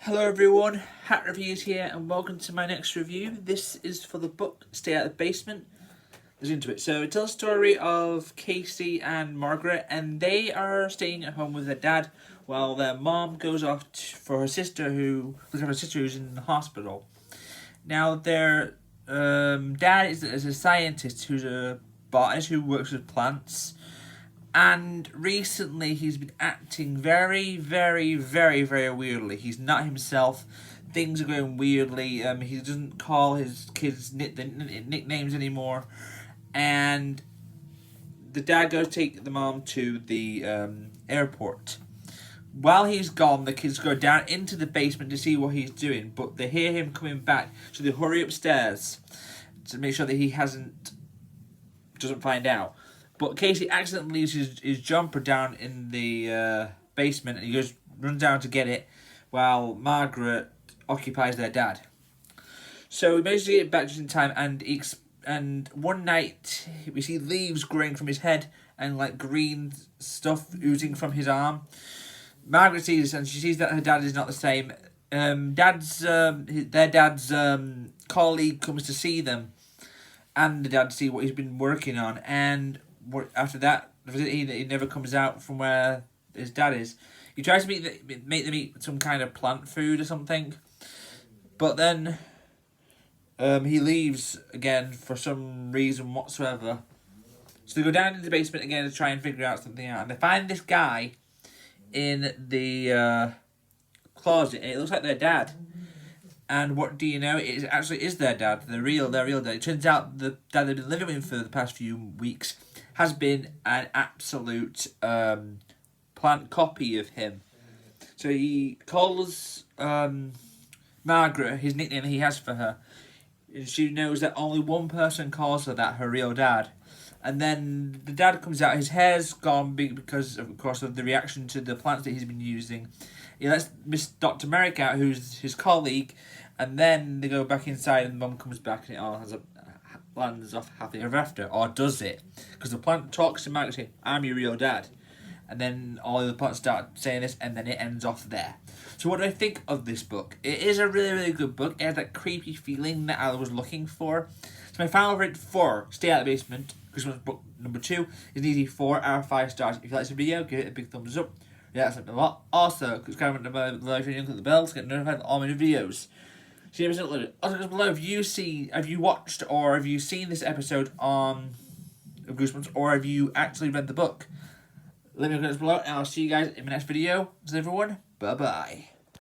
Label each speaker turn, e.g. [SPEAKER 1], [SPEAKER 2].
[SPEAKER 1] Hello everyone, Hat Reviews here and welcome to my next review. This is for the book Stay Out of the Basement. Let's get into it. So it tells a story of Casey and Margaret, and they are staying at home with their dad while their mom goes off for her sister who's in the hospital. Now their dad is a scientist who's a botanist who works with plants. And recently he's been acting very, very, very, very weirdly. He's not himself. Things are going weirdly. He doesn't call his kids nicknames anymore. And the dad goes to take the mom to the airport. While he's gone, the kids go down into the basement to see what he's doing. But they hear him coming back. So they hurry upstairs to make sure that he doesn't find out. But Casey accidentally leaves his jumper down in the basement, and he runs down to get it, while Margaret occupies their dad. So he manages to get back just in time, and one night we see leaves growing from his head and like green stuff oozing from his arm. Margaret sees this, and she sees that her dad is not the same. Their dad's colleague comes to see them, and the dad to see what he's been working on, and after that he never comes out from where his dad is. He tries to make them eat some kind of plant food or something, but then he leaves again for some reason whatsoever. So they go down into the basement again to try and figure out something out, and they find this guy in the closet, and it looks like their dad. And what do you know? It actually is their dad, their real dad. It turns out the dad they've been living with for the past few weeks has been an absolute plant copy of him. So he calls Margaret his nickname he has for her. And she knows that only one person calls her that, her real dad. And then the dad comes out, his hair's gone big because, of course, of the reaction to the plants that he's been using. He lets Miss Dr. Merrick out, who's his colleague, and then they go back inside and Mum comes back and it all lands off happily ever after. Or does it? Because the plant talks to Margaret saying, "I'm your real dad." And then all the plants start saying this, and then it ends off there. So what do I think of this book? It is a really, really good book. It has that creepy feeling that I was looking for. So my final rate for Stay Out of the Basement, Christmas book number 2, is an easy 4 out of 5 stars. If you like this video, give it a big thumbs up. Yeah, that's a lot. Also, subscribe to my live video and click the bell to get notified of all my new videos. See you later. Also, comment below have you watched or have you seen this episode of Goosebumps, or have you actually read the book? Let me know in the comments below, and I'll see you guys in my next video. So everyone, bye bye.